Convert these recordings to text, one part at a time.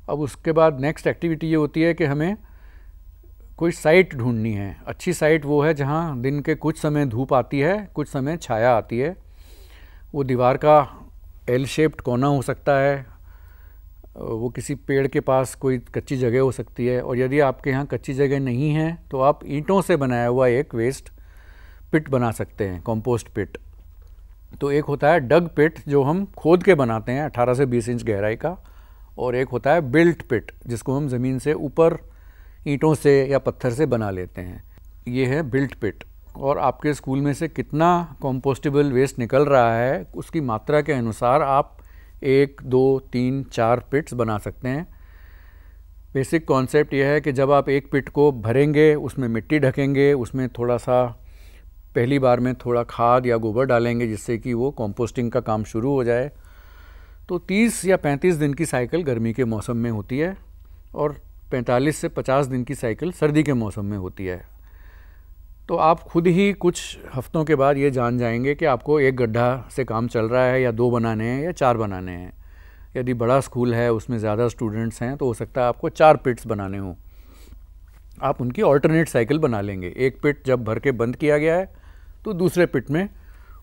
अब उसके बाद नेक्स्ट एक्टिविटी ये होती है कि हमें कोई साइट ढूंढनी है। अच्छी साइट वो है जहाँ दिन के कुछ समय धूप आती है, कुछ समय छाया आती है। वो दीवार का एल शेप्ड कोना हो सकता है, वो किसी पेड़ के पास कोई कच्ची जगह हो सकती है, और यदि आपके यहाँ कच्ची जगह नहीं है तो आप ईंटों से बनाया हुआ एक वेस्ट पिट बना सकते हैं, कंपोस्ट पिट। तो एक होता है डग पिट जो हम खोद के बनाते हैं 18 से 20 इंच गहराई का, और एक होता है बिल्ट पिट जिसको हम ज़मीन से ऊपर ईंटों से या पत्थर से बना लेते हैं। ये है बिल्ट पिट। और आपके स्कूल में से कितना कंपोस्टेबल वेस्ट निकल रहा है उसकी मात्रा के अनुसार आप 1, 2, 3, 4 पिट्स बना सकते हैं। बेसिक कॉन्सेप्ट यह है कि जब आप एक पिट को भरेंगे, उसमें मिट्टी ढकेंगे, उसमें थोड़ा सा पहली बार में थोड़ा खाद या गोबर डालेंगे जिससे कि वो कंपोस्टिंग का काम शुरू हो जाए। तो 30 या 35 दिन की साइकिल गर्मी के मौसम में होती है और 45 से 50 दिन की साइकिल सर्दी के मौसम में होती है। तो आप खुद ही कुछ हफ्तों के बाद ये जान जाएंगे कि आपको एक गड्ढा से काम चल रहा है या 2 बनाने हैं या 4 बनाने हैं। यदि बड़ा स्कूल है, उसमें ज़्यादा स्टूडेंट्स हैं, तो हो सकता है आपको 4 पिट्स बनाने हों। आप उनकी ऑल्टरनेट साइकिल बना लेंगे। एक पिट जब भर के बंद किया गया है तो दूसरे पिट में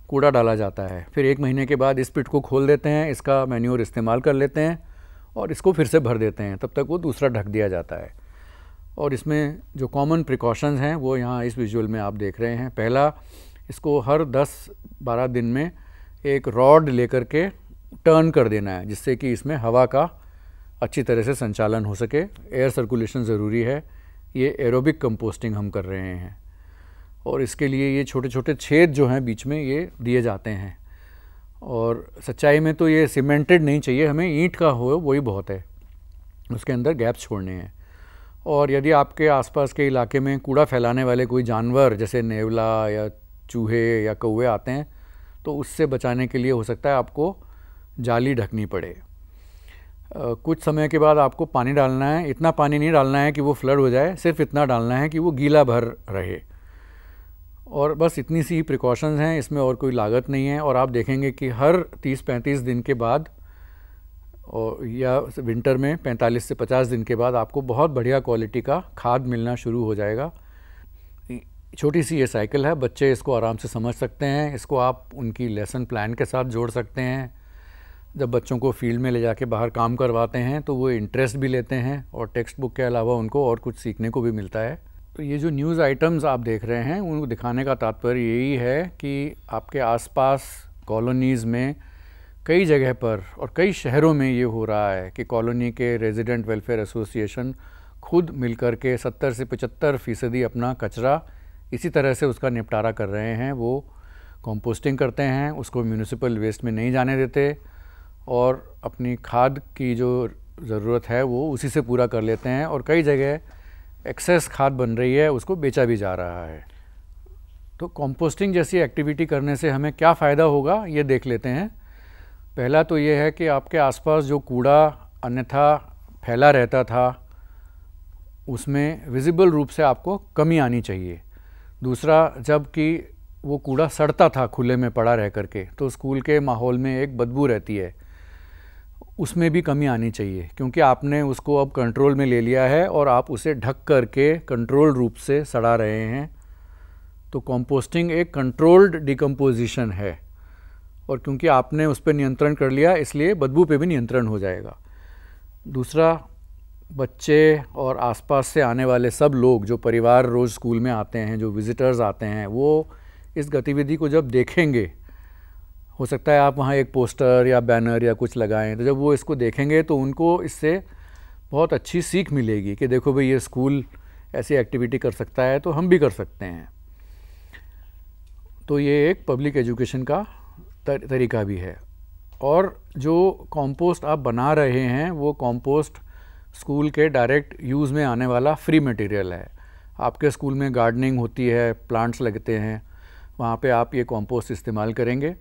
कूड़ा डाला जाता है। फिर 1 महीने के बाद इस पिट को खोल देते हैं, इसका मैन्योर इस्तेमाल कर लेते हैं और इसको फिर से भर देते हैं। तब तक वो दूसरा ढक दिया जाता है। और इसमें जो कॉमन प्रिकॉशंस हैं वो यहाँ इस विजुअल में आप देख रहे हैं। पहला, इसको हर 10-12 दिन में एक रॉड लेकर के टर्न कर देना है जिससे कि इसमें हवा का अच्छी तरह से संचालन हो सके। एयर सर्कुलेशन ज़रूरी है। ये एरोबिक कंपोस्टिंग हम कर रहे हैं और इसके लिए ये छोटे छोटे छेद जो हैं बीच में ये दिए जाते हैं। और सच्चाई में तो ये सीमेंटेड नहीं चाहिए, हमें ईंट का हो वही बहुत है, उसके अंदर गैप्स छोड़ने हैं। और यदि आपके आसपास के इलाके में कूड़ा फैलाने वाले कोई जानवर जैसे नेवला या चूहे या कौवे आते हैं तो उससे बचाने के लिए हो सकता है आपको जाली ढकनी पड़े। कुछ समय के बाद आपको पानी डालना है। इतना पानी नहीं डालना है कि वो फ्लड हो जाए, सिर्फ इतना डालना है कि वो गीला भर रहे। और बस इतनी सी प्रिकॉशंस हैं, इसमें और कोई लागत नहीं है। और आप देखेंगे कि हर 30-35 दिन के बाद और या विंटर में 45 से 50 दिन के बाद आपको बहुत बढ़िया क्वालिटी का खाद मिलना शुरू हो जाएगा। छोटी सी ये साइकिल है, बच्चे इसको आराम से समझ सकते हैं। इसको आप उनकी लेसन प्लान के साथ जोड़ सकते हैं। जब बच्चों को फील्ड में ले जाके बाहर काम करवाते हैं तो वो इंटरेस्ट भी लेते हैं और टेक्स्ट बुक के अलावा उनको और कुछ सीखने को भी मिलता है। तो ये जो न्यूज़ आइटम्स आप देख रहे हैं उनको दिखाने का तात्पर्य यही है कि आपके आसपास कॉलोनीज़ में कई जगह पर और कई शहरों में ये हो रहा है कि कॉलोनी के रेजिडेंट वेलफेयर एसोसिएशन खुद मिलकर के 70 से 75% अपना कचरा इसी तरह से उसका निपटारा कर रहे हैं। वो कंपोस्टिंग करते हैं, उसको म्यूनिसिपल वेस्ट में नहीं जाने देते और अपनी खाद की जो ज़रूरत है वो उसी से पूरा कर लेते हैं। और कई जगह एक्सेस खाद बन रही है, उसको बेचा भी जा रहा है। तो कंपोस्टिंग जैसी एक्टिविटी करने से हमें क्या फ़ायदा होगा ये देख लेते हैं। पहला तो ये है कि आपके आसपास जो कूड़ा अन्यथा फैला रहता था उसमें विजिबल रूप से आपको कमी आनी चाहिए। दूसरा, जबकि वो कूड़ा सड़ता था खुले में पड़ा रह करके तो स्कूल के माहौल में एक बदबू रहती है, उसमें भी कमी आनी चाहिए क्योंकि आपने उसको अब कंट्रोल में ले लिया है और आप उसे ढक करके कंट्रोल रूप से सड़ा रहे हैं। तो कंपोस्टिंग एक कंट्रोल्ड डिकम्पोजिशन है और क्योंकि आपने उस पर नियंत्रण कर लिया इसलिए बदबू पे भी नियंत्रण हो जाएगा। दूसरा, बच्चे और आसपास से आने वाले सब लोग जो परिवार रोज़ स्कूल में आते हैं, जो विज़िटर्स आते हैं, वो इस गतिविधि को जब देखेंगे, हो सकता है आप वहाँ एक पोस्टर या बैनर या कुछ लगाएं, तो जब वो इसको देखेंगे तो उनको इससे बहुत अच्छी सीख मिलेगी कि देखो भाई ये स्कूल ऐसी एक्टिविटी कर सकता है तो हम भी कर सकते हैं। तो ये एक पब्लिक एजुकेशन का तरीका भी है। और जो कंपोस्ट आप बना रहे हैं वो कंपोस्ट स्कूल के डायरेक्ट यूज़ में आने वाला फ्री मटेरियल है। आपके स्कूल में गार्डनिंग होती है, प्लांट्स लगते हैं, वहाँ पे आप ये कंपोस्ट इस्तेमाल करेंगे।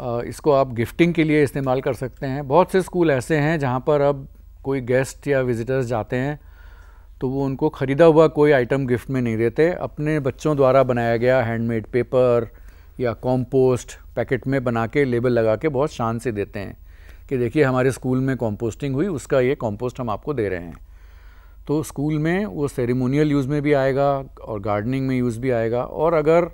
इसको आप गिफ्टिंग के लिए इस्तेमाल कर सकते हैं। बहुत से स्कूल ऐसे हैं जहाँ पर अब कोई गेस्ट या विजिटर्स जाते हैं तो वो उनको ख़रीदा हुआ कोई आइटम गिफ्ट में नहीं देते, अपने बच्चों द्वारा बनाया गया हैंडमेड पेपर या कंपोस्ट पैकेट में बना के लेबल लगा के बहुत शान से देते हैं। कि देखिए हमारे स्कूल में कंपोस्टिंग हुई, उसका ये कंपोस्ट हम आपको दे रहे हैं। तो स्कूल में वो सेरेमोनियल यूज़ में भी आएगा और गार्डनिंग में यूज़ भी आएगा। और अगर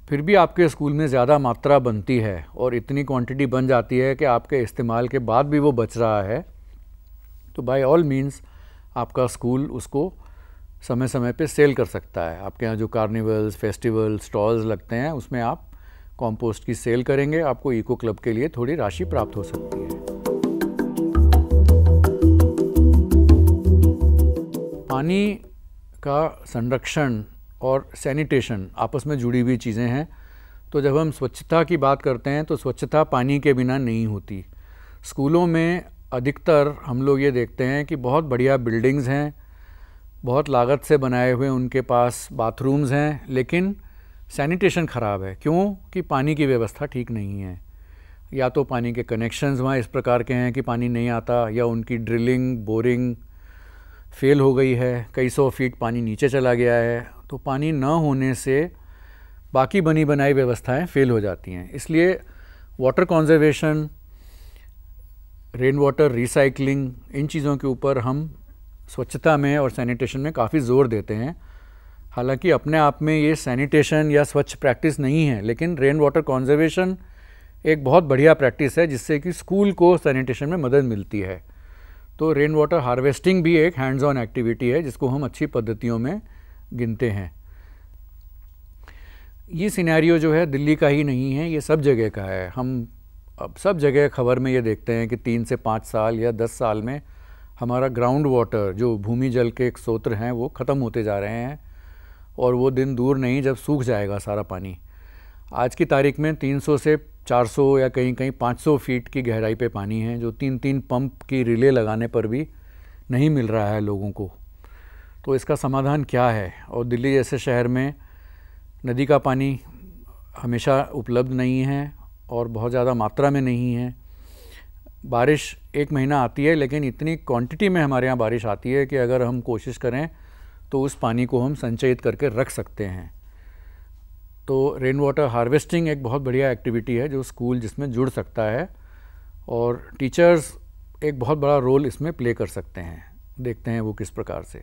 फिर भी आपके स्कूल में ज़्यादा मात्रा बनती है और इतनी क्वांटिटी बन जाती है कि आपके इस्तेमाल के बाद भी वो बच रहा है, तो बाय ऑल मीन्स आपका स्कूल उसको समय समय पे सेल कर सकता है। आपके यहाँ जो कार्निवल्स, फेस्टिवल, स्टॉल्स लगते हैं उसमें आप कंपोस्ट की सेल करेंगे, आपको इको क्लब के लिए थोड़ी राशि प्राप्त हो सकती है। पानी का संरक्षण और सैनिटेशन आपस में जुड़ी हुई चीज़ें हैं। तो जब हम स्वच्छता की बात करते हैं तो स्वच्छता पानी के बिना नहीं होती। स्कूलों में अधिकतर हम लोग ये देखते हैं कि बहुत बढ़िया बिल्डिंग्स हैं, बहुत लागत से बनाए हुए उनके पास बाथरूम्स हैं, लेकिन सैनिटेशन ख़राब है। क्यों? कि पानी की व्यवस्था ठीक नहीं है। या तो पानी के कनेक्शंस वहाँ इस प्रकार के हैं कि पानी नहीं आता, या उनकी ड्रिलिंग, बोरिंग फेल हो गई है, कई 100 फीट पानी नीचे चला गया है। तो पानी न होने से बाकी बनी बनाई व्यवस्थाएं फेल हो जाती हैं। इसलिए water conservation, rain water recycling, इन चीज़ों के ऊपर हम स्वच्छता में और सैनिटेशन में काफ़ी ज़ोर देते हैं। हालांकि अपने आप में ये सैनिटेशन या स्वच्छ प्रैक्टिस नहीं है, लेकिन रेन वाटर कंजर्वेशन एक बहुत बढ़िया प्रैक्टिस है जिससे कि स्कूल को सैनिटेशन में मदद मिलती है। तो रेन वाटर हार्वेस्टिंग भी एक हैंड्स ऑन एक्टिविटी है जिसको हम अच्छी पद्धतियों में गिनते हैं। ये सिनेरियो जो है दिल्ली का ही नहीं है, ये सब जगह का है। हम अब सब जगह खबर में ये देखते हैं कि 3 से 5 साल या 10 साल में हमारा ग्राउंड वाटर, जो भूमि जल के एक स्रोत हैं, वो ख़त्म होते जा रहे हैं और वो दिन दूर नहीं जब सूख जाएगा सारा पानी। आज की तारीख में 300 से 400 या कहीं कहीं 500 फीट की गहराई पे पानी है, जो 3-3 पंप की रिले लगाने पर भी नहीं मिल रहा है लोगों को। तो इसका समाधान क्या है? और दिल्ली जैसे शहर में नदी का पानी हमेशा उपलब्ध नहीं है और बहुत ज़्यादा मात्रा में नहीं है। बारिश 1 महीना आती है, लेकिन इतनी क्वांटिटी में हमारे यहाँ बारिश आती है कि अगर हम कोशिश करें तो उस पानी को हम संचयित करके रख सकते हैं। तो रेन वाटर हार्वेस्टिंग एक बहुत बढ़िया एक्टिविटी है जो स्कूल जिसमें जुड़ सकता है, और टीचर्स एक बहुत बड़ा रोल इसमें प्ले कर सकते हैं। देखते हैं वो किस प्रकार से।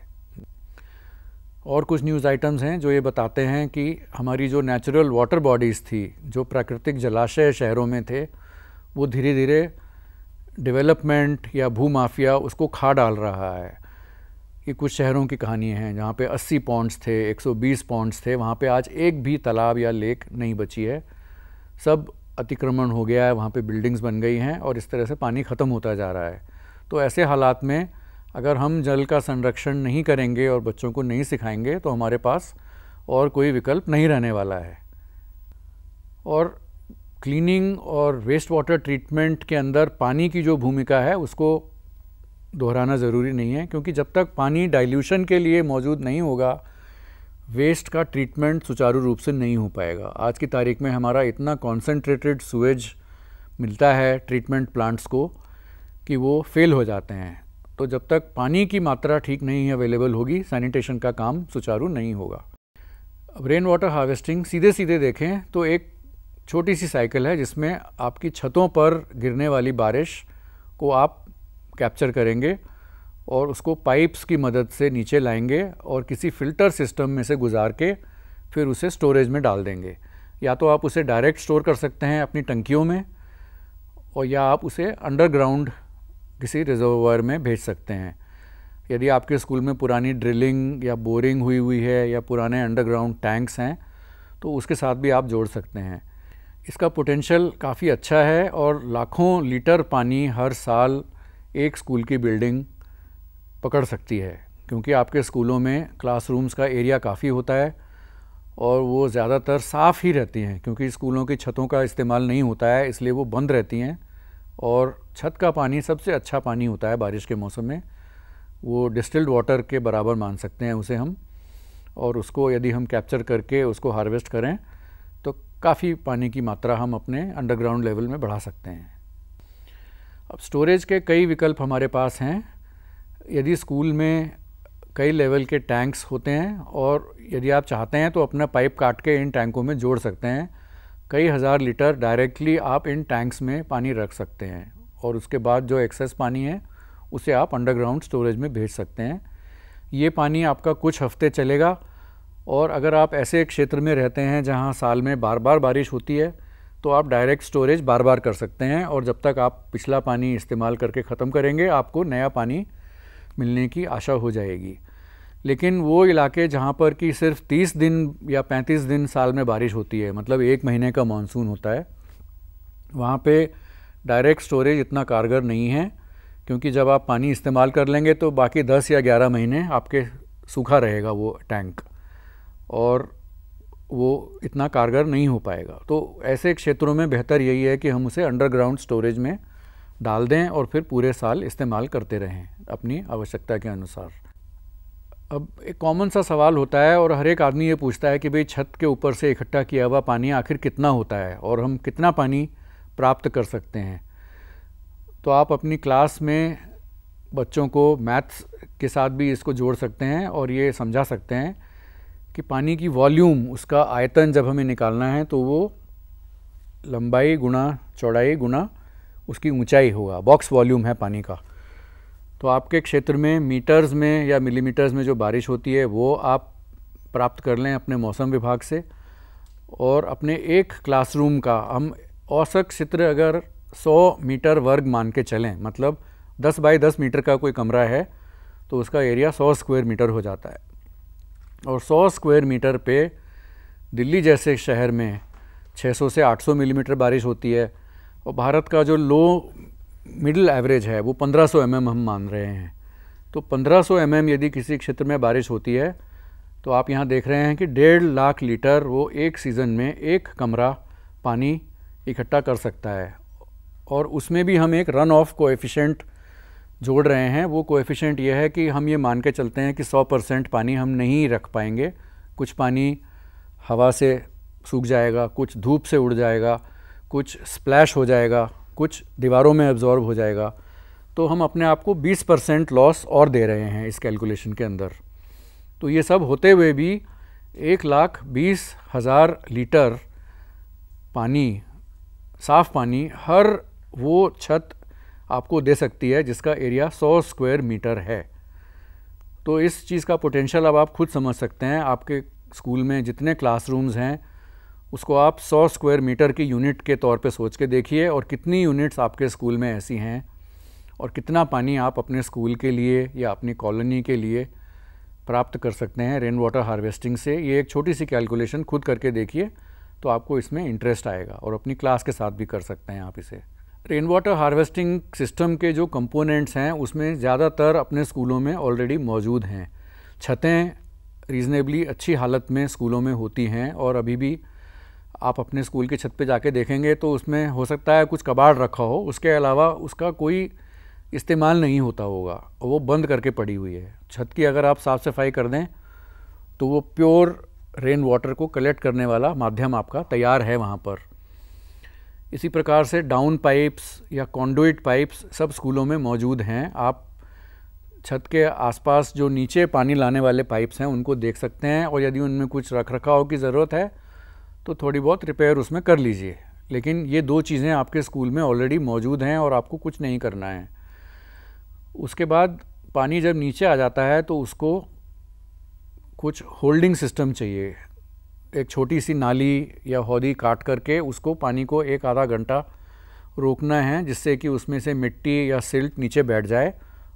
और कुछ न्यूज़ आइटम्स हैं जो ये बताते हैं कि हमारी जो नेचुरल वाटर बॉडीज़ थी, जो प्राकृतिक जलाशय शहरों में थे, वो धीरे धीरे डेवलपमेंट या भूमाफिया उसको खा डाल रहा है। ये कुछ शहरों की कहानी हैं जहाँ पे 80 पॉन्ड्स थे, 120 पॉन्ड्स थे, वहाँ पे आज एक भी तालाब या लेक नहीं बची है। सब अतिक्रमण हो गया है, वहाँ पे बिल्डिंग्स बन गई हैं और इस तरह से पानी ख़त्म होता जा रहा है। तो ऐसे हालात में अगर हम जल का संरक्षण नहीं करेंगे और बच्चों को नहीं सिखाएंगे तो हमारे पास और कोई विकल्प नहीं रहने वाला है। और क्लीनिंग और वेस्ट वाटर ट्रीटमेंट के अंदर पानी की जो भूमिका है उसको दोहराना ज़रूरी नहीं है, क्योंकि जब तक पानी डाइल्यूशन के लिए मौजूद नहीं होगा, वेस्ट का ट्रीटमेंट सुचारू रूप से नहीं हो पाएगा। आज की तारीख में हमारा इतना कॉन्सेंट्रेटेड सूएज मिलता है ट्रीटमेंट प्लांट्स को कि वो फेल हो जाते हैं। तो जब तक पानी की मात्रा ठीक नहीं अवेलेबल होगी, सैनिटेशन का काम सुचारू नहीं होगा। अब रेन वाटर हार्वेस्टिंग सीधे सीधे देखें तो एक छोटी सी साइकिल है जिसमें आपकी छतों पर गिरने वाली बारिश को आप कैप्चर करेंगे और उसको पाइप्स की मदद से नीचे लाएंगे और किसी फ़िल्टर सिस्टम में से गुजार के फिर उसे स्टोरेज में डाल देंगे। या तो आप उसे डायरेक्ट स्टोर कर सकते हैं अपनी टंकियों में, और या आप उसे अंडरग्राउंड किसी रिजर्वोयर में भेज सकते हैं। यदि आपके स्कूल में पुरानी ड्रिलिंग या बोरिंग हुई है या पुराने अंडरग्राउंड टैंक्स हैं तो उसके साथ भी आप जोड़ सकते हैं। इसका पोटेंशियल काफ़ी अच्छा है और लाखों लीटर पानी हर साल एक स्कूल की बिल्डिंग पकड़ सकती है, क्योंकि आपके स्कूलों में क्लासरूम्स का एरिया काफ़ी होता है और वो ज़्यादातर साफ़ ही रहती हैं, क्योंकि स्कूलों की छतों का इस्तेमाल नहीं होता है, इसलिए वो बंद रहती हैं। और छत का पानी सबसे अच्छा पानी होता है बारिश के मौसम में, वो डिस्टिल्ड वाटर के बराबर मान सकते हैं उसे हम। और उसको यदि हम कैप्चर करके उसको हार्वेस्ट करें तो काफ़ी पानी की मात्रा हम अपने अंडरग्राउंड लेवल में बढ़ा सकते हैं। अब स्टोरेज के कई विकल्प हमारे पास हैं। यदि स्कूल में कई लेवल के टैंक्स होते हैं और यदि आप चाहते हैं तो अपना पाइप काट के इन टैंकों में जोड़ सकते हैं। कई हज़ार लीटर डायरेक्टली आप इन टैंक्स में पानी रख सकते हैं और उसके बाद जो एक्सेस पानी है उसे आप अंडरग्राउंड स्टोरेज में भेज सकते हैं। ये पानी आपका कुछ हफ्ते चलेगा, और अगर आप ऐसे क्षेत्र में रहते हैं जहां साल में बार बार बारिश होती है तो आप डायरेक्ट स्टोरेज बार बार कर सकते हैं, और जब तक आप पिछला पानी इस्तेमाल करके ख़त्म करेंगे आपको नया पानी मिलने की आशा हो जाएगी। लेकिन वो इलाके जहाँ पर कि सिर्फ 30 दिन या 35 दिन साल में बारिश होती है, मतलब 1 महीने का मानसून होता है, वहाँ पे डायरेक्ट स्टोरेज इतना कारगर नहीं है, क्योंकि जब आप पानी इस्तेमाल कर लेंगे तो बाकी 10 या 11 महीने आपके सूखा रहेगा वो टैंक, और वो इतना कारगर नहीं हो पाएगा। तो ऐसे क्षेत्रों में बेहतर यही है कि हम उसे अंडरग्राउंड स्टोरेज में डाल दें और फिर पूरे साल इस्तेमाल करते रहें अपनी आवश्यकता के अनुसार। अब एक कॉमन सा सवाल होता है और हर एक आदमी ये पूछता है कि भाई छत के ऊपर से इकट्ठा किया हुआ पानी आखिर कितना होता है और हम कितना पानी प्राप्त कर सकते हैं। तो आप अपनी क्लास में बच्चों को मैथ्स के साथ भी इसको जोड़ सकते हैं और ये समझा सकते हैं कि पानी की वॉल्यूम, उसका आयतन जब हमें निकालना है तो वो लंबाई गुना चौड़ाई गुना उसकी ऊंचाई होगा, बॉक्स वॉल्यूम है पानी का। तो आपके क्षेत्र में मीटर्स में या मिलीमीटर्स में जो बारिश होती है वो आप प्राप्त कर लें अपने मौसम विभाग से, और अपने एक क्लासरूम का हम औसत क्षेत्र अगर 100 मीटर वर्ग मान के चलें, मतलब 10 बाई 10 मीटर का कोई कमरा है तो उसका एरिया 100 स्क्वायर मीटर हो जाता है। और 100 स्क्वायर मीटर पे दिल्ली जैसे शहर में 600 से 800 मिलीमीटर बारिश होती है, और भारत का जो लो मिडिल एवरेज है वो 1500 mm हम मान रहे हैं। तो 1500 mm यदि किसी क्षेत्र में बारिश होती है तो आप यहाँ देख रहे हैं कि 1.5 लाख लीटर वो एक सीज़न में एक कमरा पानी इकट्ठा कर सकता है। और उसमें भी हम एक रन ऑफ कोएफिशिएंट जोड़ रहे हैं। वो कोएफिशिएंट ये है कि हम ये मान के चलते हैं कि 100% पानी हम नहीं रख पाएंगे, कुछ पानी हवा से सूख जाएगा, कुछ धूप से उड़ जाएगा, कुछ स्प्लैश हो जाएगा, कुछ दीवारों में एब्जॉर्ब हो जाएगा। तो हम अपने आप को 20% लॉस और दे रहे हैं इस कैलकुलेशन के अंदर। तो ये सब होते हुए भी 1,20,000 लीटर पानी, साफ़ पानी हर वो छत आपको दे सकती है जिसका एरिया 100 स्क्वायर मीटर है। तो इस चीज़ का पोटेंशियल अब आप खुद समझ सकते हैं। आपके स्कूल में जितने क्लासरूम्स हैं उसको आप 100 स्क्वायर मीटर की यूनिट के तौर पे सोच के देखिए, और कितनी यूनिट्स आपके स्कूल में ऐसी हैं और कितना पानी आप अपने स्कूल के लिए या अपनी कॉलोनी के लिए प्राप्त कर सकते हैं रेन वाटर हार्वेस्टिंग से। ये एक छोटी सी कैलकुलेशन खुद करके देखिए तो आपको इसमें इंटरेस्ट आएगा, और अपनी क्लास के साथ भी कर सकते हैं आप इसे। रेन वाटर हार्वेस्टिंग सिस्टम के जो कंपोनेंट्स हैं उसमें ज़्यादातर अपने स्कूलों में ऑलरेडी मौजूद हैं। छतें रीज़नेबली अच्छी हालत में स्कूलों में होती हैं, और अभी भी आप अपने स्कूल की छत पे जाके देखेंगे तो उसमें हो सकता है कुछ कबाड़ रखा हो, उसके अलावा उसका कोई इस्तेमाल नहीं होता होगा और वो बंद करके पड़ी हुई है। छत की अगर आप साफ़ सफाई कर दें तो वो प्योर रेन वाटर को कलेक्ट करने वाला माध्यम आपका तैयार है वहाँ पर। इसी प्रकार से डाउन पाइप्स या कॉन्डुइट पाइप्स सब स्कूलों में मौजूद हैं। आप छत के आसपास जो नीचे पानी लाने वाले पाइप्स हैं उनको देख सकते हैं, और यदि उनमें कुछ रख रखाव की ज़रूरत है तो थोड़ी बहुत रिपेयर उसमें कर लीजिए। लेकिन ये दो चीज़ें आपके स्कूल में ऑलरेडी मौजूद हैं और आपको कुछ नहीं करना है। उसके बाद पानी जब नीचे आ जाता है तो उसको कुछ होल्डिंग सिस्टम चाहिए। एक छोटी सी नाली या हौदी काट करके उसको पानी को 1 आधा घंटा रोकना है, जिससे कि उसमें से मिट्टी या सिल्ट नीचे बैठ जाए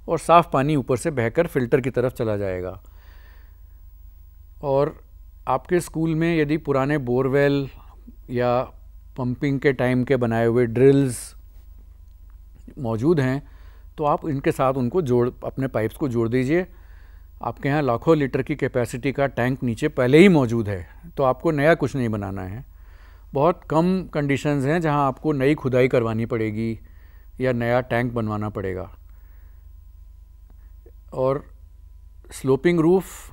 और साफ़ पानी ऊपर से बहकर फ़िल्टर की तरफ चला जाएगा। और आपके स्कूल में यदि पुराने बोरवेल या पंपिंग के टाइम के बनाए हुए ड्रिल्स मौजूद हैं तो आप इनके साथ उनको अपने पाइप्स को जोड़ दीजिए। आपके यहाँ लाखों लीटर की कैपेसिटी का टैंक नीचे पहले ही मौजूद है, तो आपको नया कुछ नहीं बनाना है। बहुत कम कंडीशंस हैं जहाँ आपको नई खुदाई करवानी पड़ेगी या नया टैंक बनवाना पड़ेगा। और स्लोपिंग रूफ़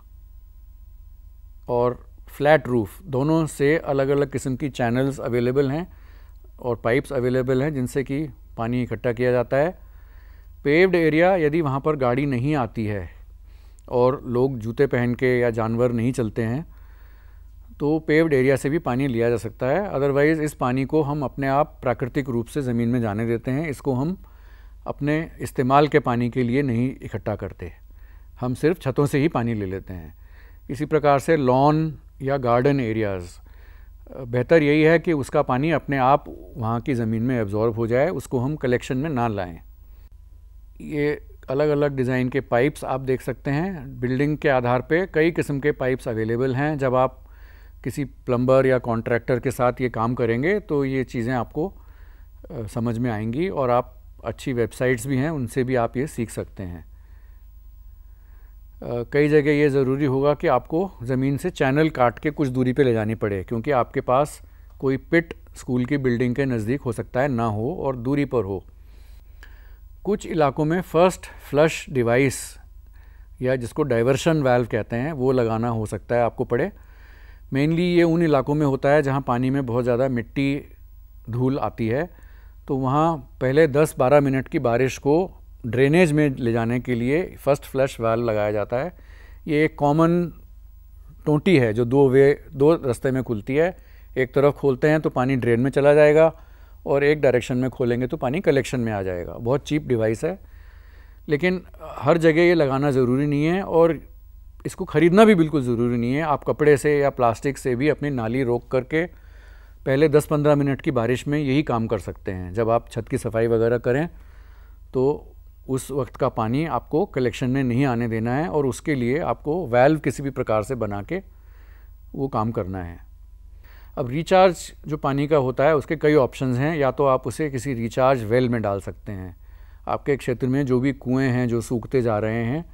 और फ्लैट रूफ़ दोनों से अलग अलग किस्म की चैनल्स अवेलेबल हैं और पाइप्स अवेलेबल हैं जिनसे कि पानी इकट्ठा किया जाता है। पेव्ड एरिया, यदि वहाँ पर गाड़ी नहीं आती है और लोग जूते पहन के या जानवर नहीं चलते हैं तो पेव्ड एरिया से भी पानी लिया जा सकता है। अदरवाइज़ इस पानी को हम अपने आप प्राकृतिक रूप से ज़मीन में जाने देते हैं। इसको हम अपने इस्तेमाल के पानी के लिए नहीं इकट्ठा करते, हम सिर्फ छतों से ही पानी ले लेते हैं। इसी प्रकार से लॉन या गार्डन एरियाज़, बेहतर यही है कि उसका पानी अपने आप वहाँ की ज़मीन में एब्जॉर्ब हो जाए, उसको हम कलेक्शन में ना लाएं। ये अलग अलग डिज़ाइन के पाइप्स आप देख सकते हैं। बिल्डिंग के आधार पे कई किस्म के पाइप्स अवेलेबल हैं। जब आप किसी प्लम्बर या कॉन्ट्रैक्टर के साथ ये काम करेंगे तो ये चीज़ें आपको समझ में आएंगी, और आप अच्छी वेबसाइट्स भी हैं, उनसे भी आप ये सीख सकते हैं। कई जगह ये ज़रूरी होगा कि आपको ज़मीन से चैनल काट के कुछ दूरी पे ले जानी पड़े, क्योंकि आपके पास कोई पिट स्कूल की बिल्डिंग के नज़दीक हो सकता है ना हो और दूरी पर हो। कुछ इलाकों में फर्स्ट फ्लश डिवाइस या जिसको डाइवर्शन वाल्व कहते हैं वो लगाना हो सकता है आपको पड़े। मेनली ये उन इलाकों में होता है जहाँ पानी में बहुत ज़्यादा मिट्टी धूल आती है, तो वहाँ पहले 10-12 मिनट की बारिश को ड्रेनेज में ले जाने के लिए फर्स्ट फ्लश वाल्व लगाया जाता है। ये एक कॉमन टोंटी है जो दो रास्ते में खुलती है। एक तरफ खोलते हैं तो पानी ड्रेन में चला जाएगा, और एक डायरेक्शन में खोलेंगे तो पानी कलेक्शन में आ जाएगा। बहुत चीप डिवाइस है, लेकिन हर जगह ये लगाना ज़रूरी नहीं है, और इसको ख़रीदना भी बिल्कुल ज़रूरी नहीं है। आप कपड़े से या प्लास्टिक से भी अपनी नाली रोक करके पहले 10-15 मिनट की बारिश में यही काम कर सकते हैं। जब आप छत की सफाई वगैरह करें तो उस वक्त का पानी आपको कलेक्शन में नहीं आने देना है, और उसके लिए आपको वाल्व किसी भी प्रकार से बना के वो काम करना है। अब रिचार्ज जो पानी का होता है उसके कई ऑप्शंस हैं। या तो आप उसे किसी रिचार्ज वेल में डाल सकते हैं। आपके क्षेत्र में जो भी कुएं हैं जो सूखते जा रहे हैं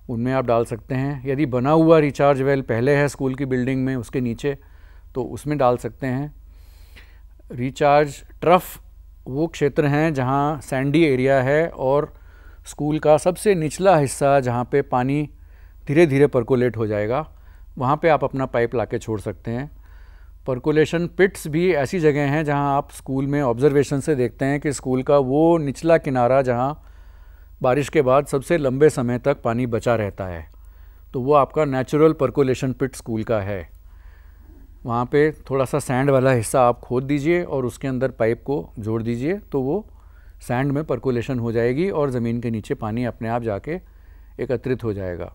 उनमें आप डाल सकते हैं। यदि बना हुआ रिचार्ज वेल पहले है स्कूल की बिल्डिंग में उसके नीचे, तो उसमें डाल सकते हैं। रिचार्ज ट्रफ वो क्षेत्र हैं जहां सैंडी एरिया है और स्कूल का सबसे निचला हिस्सा जहां पे पानी धीरे धीरे परकोलेट हो जाएगा, वहां पे आप अपना पाइप लाके छोड़ सकते हैं। परकोलेशन पिट्स भी ऐसी जगह हैं जहां आप स्कूल में ऑब्जर्वेशन से देखते हैं कि स्कूल का वो निचला किनारा जहां बारिश के बाद सबसे लंबे समय तक पानी बचा रहता है, तो वो आपका नेचुरल परकोलेशन पिट स्कूल का है। वहाँ पे थोड़ा सा सैंड वाला हिस्सा आप खोद दीजिए और उसके अंदर पाइप को जोड़ दीजिए, तो वो सैंड में परकोलेशन हो जाएगी और ज़मीन के नीचे पानी अपने आप जाके एकत्रित हो जाएगा।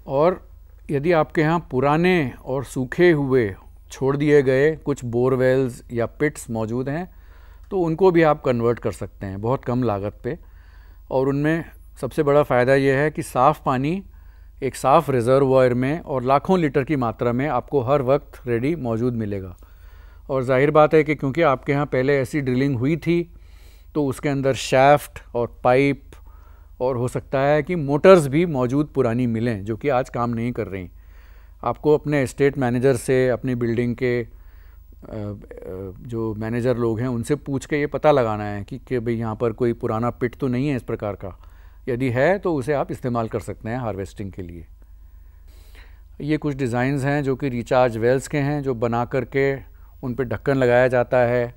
और यदि आपके यहाँ पुराने और सूखे हुए छोड़ दिए गए कुछ बोरवेल्स या पिट्स मौजूद हैं तो उनको भी आप कन्वर्ट कर सकते हैं बहुत कम लागत पे। और उनमें सबसे बड़ा फ़ायदा यह है कि साफ़ पानी एक साफ़ रिज़र्वॉयर में और लाखों लीटर की मात्रा में आपको हर वक्त रेडी मौजूद मिलेगा। और जाहिर बात है कि क्योंकि आपके यहाँ पहले ऐसी ड्रिलिंग हुई थी तो उसके अंदर शैफ्ट और पाइप और हो सकता है कि मोटर्स भी मौजूद पुरानी मिलें जो कि आज काम नहीं कर रही। आपको अपने एस्टेट मैनेजर से, अपनी बिल्डिंग के जो मैनेजर लोग हैं उनसे पूछ के ये पता लगाना है कि भाई यहाँ पर कोई पुराना पिट तो नहीं है इस प्रकार का। यदि है तो उसे आप इस्तेमाल कर सकते हैं हार्वेस्टिंग के लिए। ये कुछ डिज़ाइंस हैं जो कि रिचार्ज वेल्स के हैं, जो बना करके उन पर ढक्कन लगाया जाता है,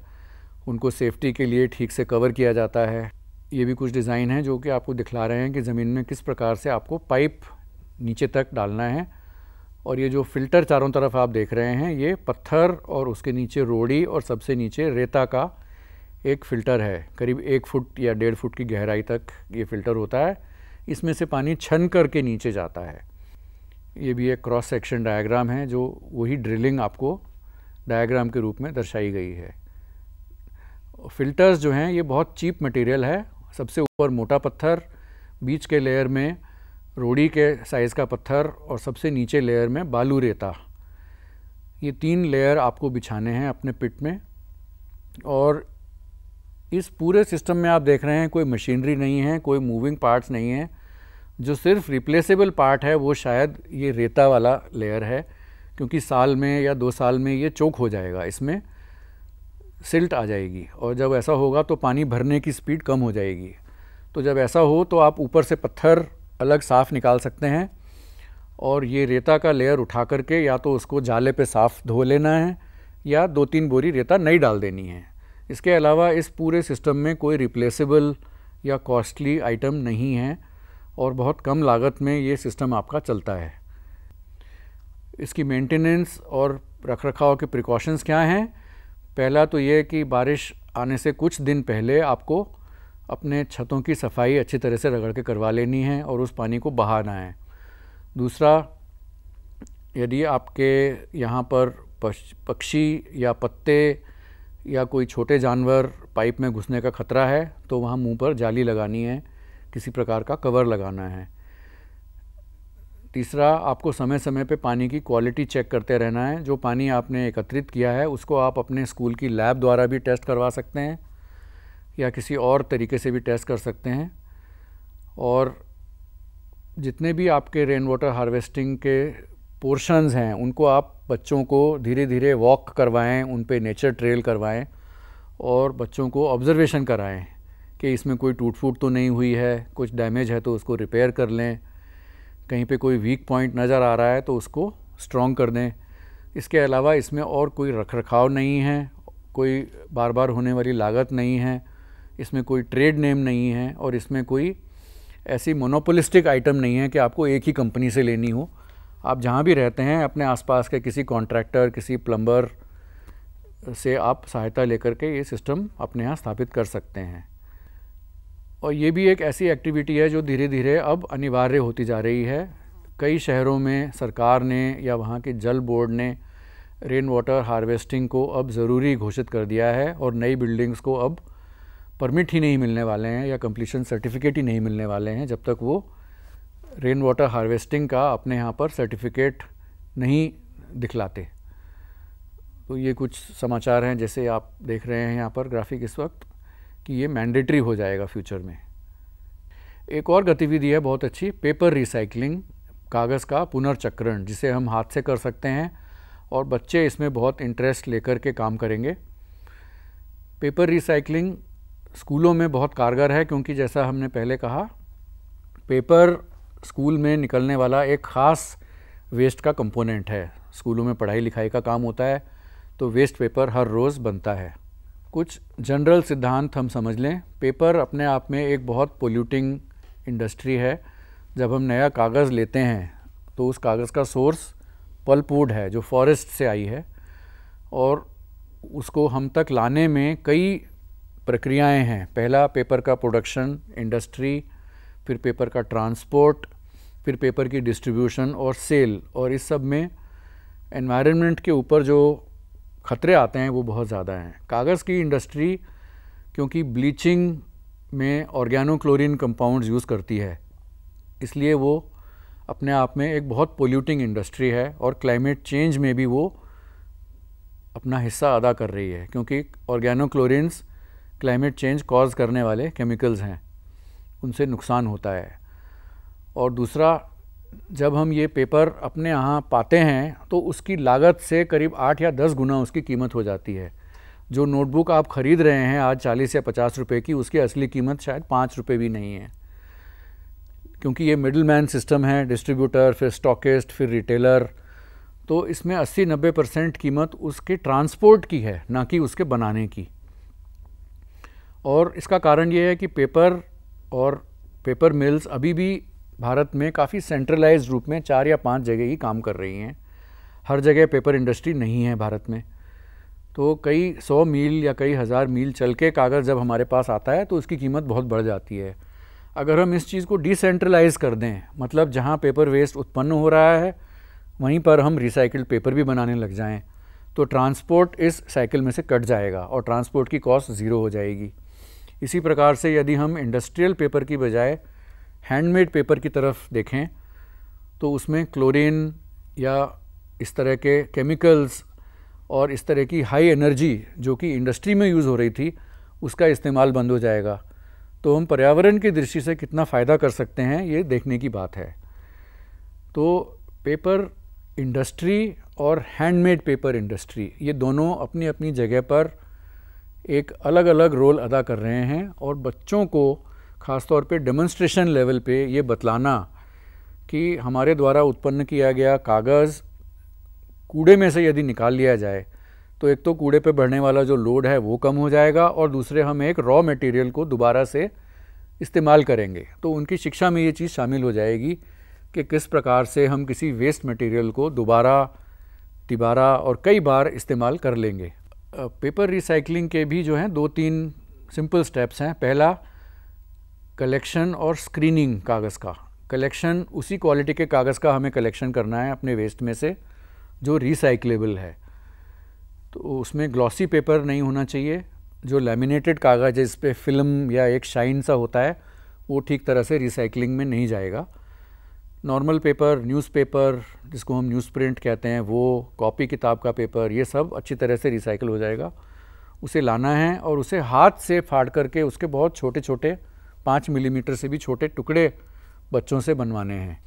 उनको सेफ्टी के लिए ठीक से कवर किया जाता है। ये भी कुछ डिज़ाइन हैं जो कि आपको दिखला रहे हैं कि ज़मीन में किस प्रकार से आपको पाइप नीचे तक डालना है। और ये जो फ़िल्टर चारों तरफ आप देख रहे हैं ये पत्थर और उसके नीचे रोड़ी और सबसे नीचे रेता का एक फ़िल्टर है। करीब 1 फुट या 1.5 फुट की गहराई तक ये फ़िल्टर होता है। इसमें से पानी छन करके नीचे जाता है। ये भी एक क्रॉस सेक्शन डायग्राम है जो वही ड्रिलिंग आपको डायग्राम के रूप में दर्शाई गई है। फ़िल्टर्स जो हैं ये बहुत चीप मटेरियल है। सबसे ऊपर मोटा पत्थर, बीच के लेयर में रोड़ी के साइज़ का पत्थर और सबसे नीचे लेयर में बालू रेता। ये 3 लेयर आपको बिछाने हैं अपने पिट में। और इस पूरे सिस्टम में आप देख रहे हैं कोई मशीनरी नहीं है, कोई मूविंग पार्ट्स नहीं है। जो सिर्फ रिप्लेसेबल पार्ट है वो शायद ये रेता वाला लेयर है, क्योंकि साल में या 2 साल में ये चोक हो जाएगा, इसमें सिल्ट आ जाएगी और जब ऐसा होगा तो पानी भरने की स्पीड कम हो जाएगी। तो जब ऐसा हो तो आप ऊपर से पत्थर अलग साफ़ निकाल सकते हैं और ये रेता का लेयर उठा करके या तो उसको जाले पे साफ़ धो लेना है या 2-3 बोरी रेता नई डाल देनी है। इसके अलावा इस पूरे सिस्टम में कोई रिप्लेसेबल या कॉस्टली आइटम नहीं है और बहुत कम लागत में ये सिस्टम आपका चलता है। इसकी मेंटेनेंस और रखरखाव के प्रिकॉशंस क्या हैं? पहला तो ये कि बारिश आने से कुछ दिन पहले आपको अपने छतों की सफाई अच्छी तरह से रगड़ के करवा लेनी है और उस पानी को बहाना है। दूसरा, यदि आपके यहाँ पर पक्षी या पत्ते या कोई छोटे जानवर पाइप में घुसने का खतरा है तो वहाँ मुंह पर जाली लगानी है, किसी प्रकार का कवर लगाना है। तीसरा, आपको समय समय पे पानी की क्वालिटी चेक करते रहना है। जो पानी आपने एकत्रित किया है उसको आप अपने स्कूल की लैब द्वारा भी टेस्ट करवा सकते हैं या किसी और तरीके से भी टेस्ट कर सकते हैं। और जितने भी आपके रेन वाटर हार्वेस्टिंग के पोर्शंस हैं उनको आप बच्चों को धीरे धीरे वॉक करवाएं, उन पे नेचर ट्रेल करवाएं और बच्चों को ऑब्जर्वेशन कराएं कि इसमें कोई टूट फूट तो नहीं हुई है, कुछ डैमेज है तो उसको रिपेयर कर लें, कहीं पे कोई वीक पॉइंट नज़र आ रहा है तो उसको स्ट्रॉन्ग कर दें। इसके अलावा इसमें और कोई रखरखाव नहीं है, कोई बार बार होने वाली लागत नहीं है, इसमें कोई ट्रेड नेम नहीं है और इसमें कोई ऐसी मोनोपोलिस्टिक आइटम नहीं है कि आपको एक ही कंपनी से लेनी हो। आप जहाँ भी रहते हैं अपने आसपास के किसी कॉन्ट्रैक्टर, किसी प्लम्बर से आप सहायता लेकर के ये सिस्टम अपने यहाँ स्थापित कर सकते हैं। और ये भी एक ऐसी एक्टिविटी है जो धीरे धीरे अब अनिवार्य होती जा रही है। कई शहरों में सरकार ने या वहाँ के जल बोर्ड ने रेन वाटर हार्वेस्टिंग को अब ज़रूरी घोषित कर दिया है और नई बिल्डिंग्स को अब परमिट ही नहीं मिलने वाले हैं या कंप्लीशन सर्टिफिकेट ही नहीं मिलने वाले हैं जब तक वो रेन वाटर हार्वेस्टिंग का अपने यहाँ पर सर्टिफिकेट नहीं दिखलाते। तो ये कुछ समाचार हैं जैसे आप देख रहे हैं यहाँ पर ग्राफिक इस वक्त कि ये मैंडेटरी हो जाएगा फ्यूचर में। एक और गतिविधि है बहुत अच्छी, पेपर रिसाइकलिंग, कागज़ का पुनर्चक्रण, जिसे हम हाथ से कर सकते हैं और बच्चे इसमें बहुत इंटरेस्ट लेकर के काम करेंगे। पेपर रिसाइकलिंग स्कूलों में बहुत कारगर है क्योंकि जैसा हमने पहले कहा, पेपर स्कूल में निकलने वाला एक ख़ास वेस्ट का कंपोनेंट है। स्कूलों में पढ़ाई लिखाई का काम होता है तो वेस्ट पेपर हर रोज़ बनता है। कुछ जनरल सिद्धांत हम समझ लें। पेपर अपने आप में एक बहुत पोल्यूटिंग इंडस्ट्री है। जब हम नया कागज़ लेते हैं तो उस कागज़ का सोर्स पल्पवुड है जो फॉरेस्ट से आई है और उसको हम तक लाने में कई प्रक्रियाएं हैं। पहला पेपर का प्रोडक्शन इंडस्ट्री, फिर पेपर का ट्रांसपोर्ट, फिर पेपर की डिस्ट्रीब्यूशन और सेल, और इस सब में एनवायरनमेंट के ऊपर जो खतरे आते हैं वो बहुत ज़्यादा हैं। कागज़ की इंडस्ट्री क्योंकि ब्लीचिंग में ऑर्गेनोक्लोरीन कंपाउंड्स यूज़ करती है इसलिए वो अपने आप में एक बहुत पोल्यूटिंग इंडस्ट्री है और क्लाइमेट चेंज में भी वो अपना हिस्सा अदा कर रही है क्योंकि ऑर्गेनोक्लोरीन्स क्लाइमेट चेंज कॉज करने वाले केमिकल्स हैं, उनसे नुकसान होता है। और दूसरा, जब हम ये पेपर अपने यहाँ पाते हैं तो उसकी लागत से करीब 8 या 10 गुना उसकी कीमत हो जाती है। जो नोटबुक आप ख़रीद रहे हैं आज 40 या 50 रुपए की, उसकी असली कीमत शायद 5 रुपये भी नहीं है क्योंकि ये मिडल मैन सिस्टम है, डिस्ट्रीब्यूटर, फिर स्टॉकिस्ट, फिर रिटेलर। तो इसमें 80-90% कीमत उसके ट्रांसपोर्ट की है, ना कि उसके बनाने की। और इसका कारण ये है कि पेपर और पेपर मिल्स अभी भी भारत में काफ़ी सेंट्रलाइज्ड रूप में 4 या 5 जगह ही काम कर रही हैं। हर जगह पेपर इंडस्ट्री नहीं है भारत में। तो कई 100 मील या कई हज़ार मील चल के कागज़ जब हमारे पास आता है तो उसकी कीमत बहुत बढ़ जाती है। अगर हम इस चीज़ को डिसेंट्रलाइज कर दें, मतलब जहाँ पेपर वेस्ट उत्पन्न हो रहा है वहीं पर हम रिसाइकिल्ड पेपर भी बनाने लग जाएं, तो ट्रांसपोर्ट इस साइकिल में से कट जाएगा और ट्रांसपोर्ट की कॉस्ट ज़ीरो हो जाएगी। इसी प्रकार से यदि हम इंडस्ट्रियल पेपर की बजाय हैंडमेड पेपर की तरफ देखें तो उसमें क्लोरीन या इस तरह के केमिकल्स और इस तरह की हाई एनर्जी जो कि इंडस्ट्री में यूज़ हो रही थी उसका इस्तेमाल बंद हो जाएगा। तो हम पर्यावरण की दृष्टि से कितना फ़ायदा कर सकते हैं ये देखने की बात है। तो पेपर इंडस्ट्री और हैंडमेड पेपर इंडस्ट्री ये दोनों अपनी अपनी जगह पर एक अलग अलग रोल अदा कर रहे हैं और बच्चों को ख़ास तौर पे डेमोन्स्ट्रेशन लेवल पे ये बतलाना कि हमारे द्वारा उत्पन्न किया गया कागज़ कूड़े में से यदि निकाल लिया जाए तो एक तो कूड़े पे बढ़ने वाला जो लोड है वो कम हो जाएगा और दूसरे हम एक रॉ मटेरियल को दोबारा से इस्तेमाल करेंगे। तो उनकी शिक्षा में ये चीज़ शामिल हो जाएगी कि किस प्रकार से हम किसी वेस्ट मटेरियल को दोबारा, तिबारा और कई बार इस्तेमाल कर लेंगे। पेपर रिसाइकलिंग के भी जो हैं 2-3 सिंपल स्टेप्स हैं। पहला, कलेक्शन और स्क्रीनिंग कागज़ का। कलेक्शन उसी क्वालिटी के कागज़ का हमें कलेक्शन करना है अपने वेस्ट में से जो रिसाइक्लेबल है। तो उसमें ग्लॉसी पेपर नहीं होना चाहिए। जो लैमिनेटेड कागज़ जिस पे फिल्म या एक शाइन सा होता है वो ठीक तरह से रिसाइकलिंग में नहीं जाएगा। नॉर्मल पेपर, न्यूज़पेपर जिसको हम न्यूज़ प्रिंट कहते हैं, वो कॉपी किताब का पेपर, ये सब अच्छी तरह से रिसाइकिल हो जाएगा। उसे लाना है और उसे हाथ से फाड़ करके उसके बहुत छोटे छोटे 5 मिलीमीटर से भी छोटे टुकड़े बच्चों से बनवाने हैं।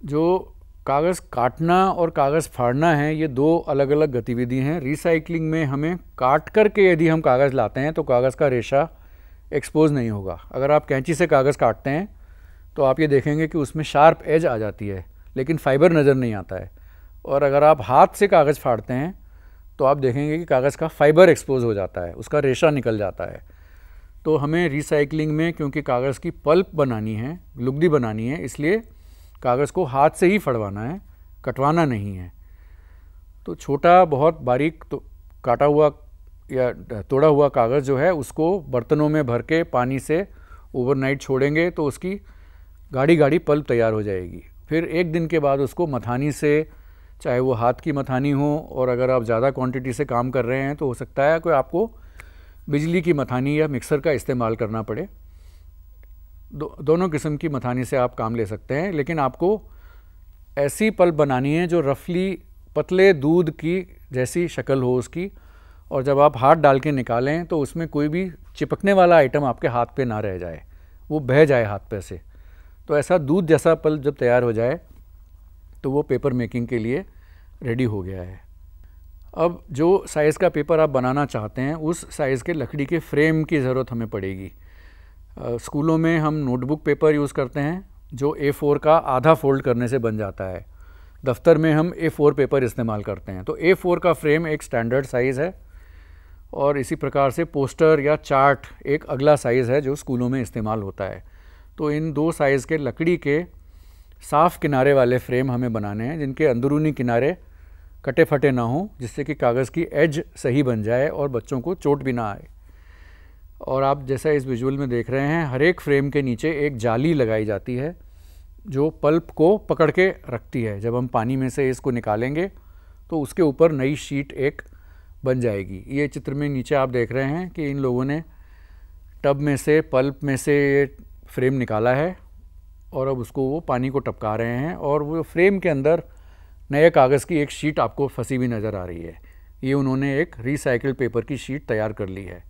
जो कागज़ काटना और कागज़ फाड़ना है ये 2 अलग अलग गतिविधि हैं। रिसाइकलिंग में हमें काट करके यदि हम कागज़ लाते हैं तो कागज़ का रेशा एक्सपोज नहीं होगा। अगर आप कैंची से कागज़ काटते हैं तो आप ये देखेंगे कि उसमें शार्प एज आ जाती है लेकिन फाइबर नज़र नहीं आता है। और अगर आप हाथ से कागज़ फाड़ते हैं तो आप देखेंगे कि कागज़ का फाइबर एक्सपोज हो जाता है, उसका रेशा निकल जाता है। तो हमें रिसाइकलिंग में क्योंकि कागज़ की पल्प बनानी है, लुगदी बनानी है, इसलिए कागज़ को हाथ से ही फड़वाना है, कटवाना नहीं है। तो छोटा बहुत बारीक तो काटा हुआ या तोड़ा हुआ कागज़ जो है उसको बर्तनों में भर के पानी से ओवरनाइट छोड़ेंगे तो उसकी गाढ़ी गाढ़ी पल्प तैयार हो जाएगी। फिर 1 दिन के बाद उसको मथानी से, चाहे वो हाथ की मथानी हो और अगर आप ज़्यादा क्वांटिटी से काम कर रहे हैं तो हो सकता है कि आपको बिजली की मथानी या मिक्सर का इस्तेमाल करना पड़े। दोनों किस्म की मथानी से आप काम ले सकते हैं, लेकिन आपको ऐसी पल्प बनानी है जो रफली पतले दूध की जैसी शक्ल हो उसकी, और जब आप हाथ डाल के निकालें तो उसमें कोई भी चिपकने वाला आइटम आपके हाथ पे ना रह जाए, वो बह जाए हाथ पे से। तो ऐसा दूध जैसा पल्प जब तैयार हो जाए तो वो पेपर मेकिंग के लिए रेडी हो गया है। अब जो साइज़ का पेपर आप बनाना चाहते हैं उस साइज़ के लकड़ी के फ्रेम की ज़रूरत हमें पड़ेगी। स्कूलों में हम नोटबुक पेपर यूज़ करते हैं जो A4 का आधा फोल्ड करने से बन जाता है। दफ्तर में हम A4 पेपर इस्तेमाल करते हैं। तो A4 का फ्रेम एक स्टैंडर्ड साइज़ है और इसी प्रकार से पोस्टर या चार्ट एक अगला साइज़ है जो स्कूलों में इस्तेमाल होता है। तो इन 2 साइज़ के लकड़ी के साफ़ किनारे वाले फ्रेम हमें बनाने हैं जिनके अंदरूनी किनारे कटे फटे ना हों, जिससे कि कागज़ की एज सही बन जाए और बच्चों को चोट भी ना आए। और आप जैसा इस विजुअल में देख रहे हैं, हर एक फ्रेम के नीचे एक जाली लगाई जाती है जो पल्प को पकड़ के रखती है। जब हम पानी में से इसको निकालेंगे तो उसके ऊपर नई शीट एक बन जाएगी। ये चित्र में नीचे आप देख रहे हैं कि इन लोगों ने टब में से, पल्प में से ये फ्रेम निकाला है और अब उसको वो पानी को टपका रहे हैं और वो फ्रेम के अंदर नए कागज़ की एक शीट आपको फंसी हुई नज़र आ रही है। ये उन्होंने एक रिसाइकिल्ड पेपर की शीट तैयार कर ली है।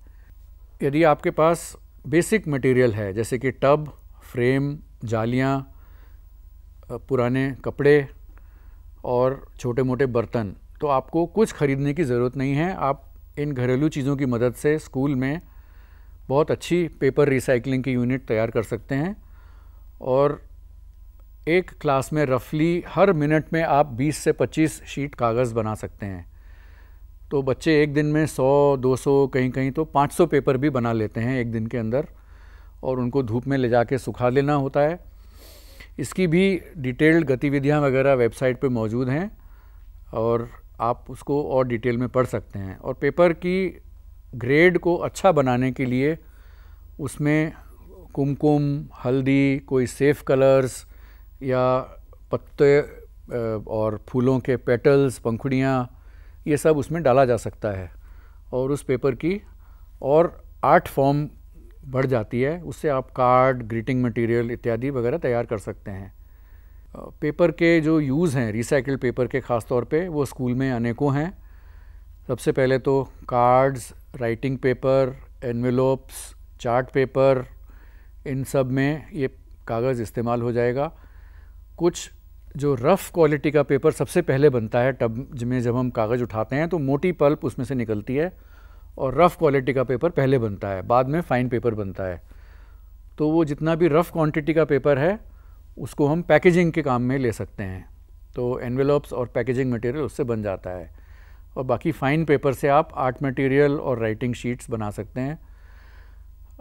यदि आपके पास बेसिक मटेरियल है जैसे कि टब, फ्रेम, जालियाँ, पुराने कपड़े और छोटे मोटे बर्तन, तो आपको कुछ ख़रीदने की ज़रूरत नहीं है। आप इन घरेलू चीज़ों की मदद से स्कूल में बहुत अच्छी पेपर रिसाइकलिंग की यूनिट तैयार कर सकते हैं और एक क्लास में रफली हर मिनट में आप 20 से 25 शीट कागज़ बना सकते हैं। तो बच्चे एक दिन में 100, 200, कहीं कहीं तो 500 पेपर भी बना लेते हैं एक दिन के अंदर और उनको धूप में ले जाके सुखा लेना होता है। इसकी भी डिटेल्ड गतिविधियां वगैरह वेबसाइट पे मौजूद हैं और आप उसको और डिटेल में पढ़ सकते हैं। और पेपर की ग्रेड को अच्छा बनाने के लिए उसमें कुमकुम, हल्दी, कोई सेफ कलर्स या पत्ते और फूलों के पेटल्स, पंखुड़ियाँ, ये सब उसमें डाला जा सकता है और उस पेपर की और आर्ट फॉर्म बढ़ जाती है। उससे आप कार्ड, ग्रीटिंग मटेरियल इत्यादि वगैरह तैयार कर सकते हैं। पेपर के जो यूज़ हैं रिसाइकिल्ड पेपर के ख़ास तौर पे वो स्कूल में अनेकों हैं। सबसे पहले तो cards, writing paper, envelopes, chart paper, इन सब में ये कागज़ इस्तेमाल हो जाएगा। कुछ जो रफ़ क्वालिटी का पेपर सबसे पहले बनता है टब में, जब हम कागज़ उठाते हैं तो मोटी पल्प उसमें से निकलती है और रफ़ क्वालिटी का पेपर पहले बनता है, बाद में फ़ाइन पेपर बनता है। तो वो जितना भी रफ़ क्वांटिटी का पेपर है उसको हम पैकेजिंग के काम में ले सकते हैं। तो एनवेलप्स और पैकेजिंग मटेरियल उससे बन जाता है और बाकी फ़ाइन पेपर से आप आर्ट मटेरियल और राइटिंग शीट्स बना सकते हैं।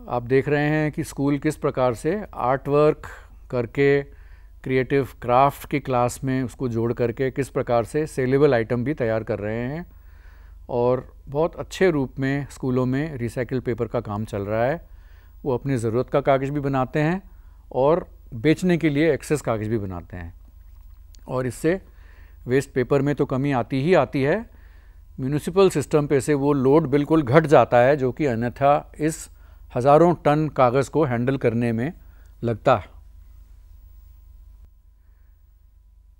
आप देख रहे हैं कि स्कूल किस प्रकार से आर्ट वर्क करके, क्रिएटिव क्राफ्ट की क्लास में उसको जोड़ करके किस प्रकार से सेलेबल आइटम भी तैयार कर रहे हैं और बहुत अच्छे रूप में स्कूलों में रिसाइकिल पेपर का काम चल रहा है। वो अपनी ज़रूरत का कागज़ भी बनाते हैं और बेचने के लिए एक्सेस कागज़ भी बनाते हैं, और इससे वेस्ट पेपर में तो कमी आती ही आती है, म्यूनिसिपल सिस्टम पे से वो लोड बिल्कुल घट जाता है, जो कि अन्यथा इस हज़ारों टन कागज़ को हैंडल करने में लगता है।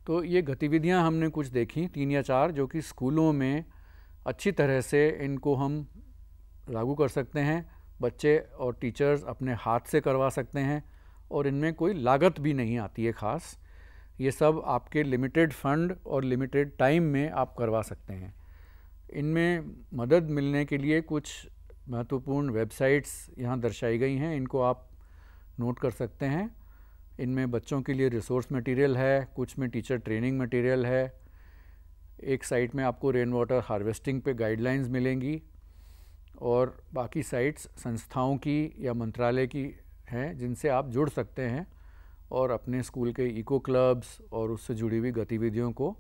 तो ये गतिविधियां हमने कुछ देखी 3 या 4, जो कि स्कूलों में अच्छी तरह से इनको हम लागू कर सकते हैं। बच्चे और टीचर्स अपने हाथ से करवा सकते हैं और इनमें कोई लागत भी नहीं आती है ख़ास। ये सब आपके लिमिटेड फंड और लिमिटेड टाइम में आप करवा सकते हैं। इनमें मदद मिलने के लिए कुछ महत्वपूर्ण वेबसाइट्स यहाँ दर्शाई गई हैं, इनको आप नोट कर सकते हैं। इनमें बच्चों के लिए रिसोर्स मटेरियल है, कुछ में टीचर ट्रेनिंग मटेरियल है। एक साइट में आपको रेन वाटर हार्वेस्टिंग पे गाइडलाइंस मिलेंगी, और बाकी साइट्स संस्थाओं की या मंत्रालय की हैं जिनसे आप जुड़ सकते हैं और अपने स्कूल के इको क्लब्स और उससे जुड़ी हुई गतिविधियों को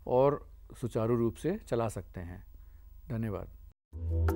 और सुचारू रूप से चला सकते हैं। धन्यवाद।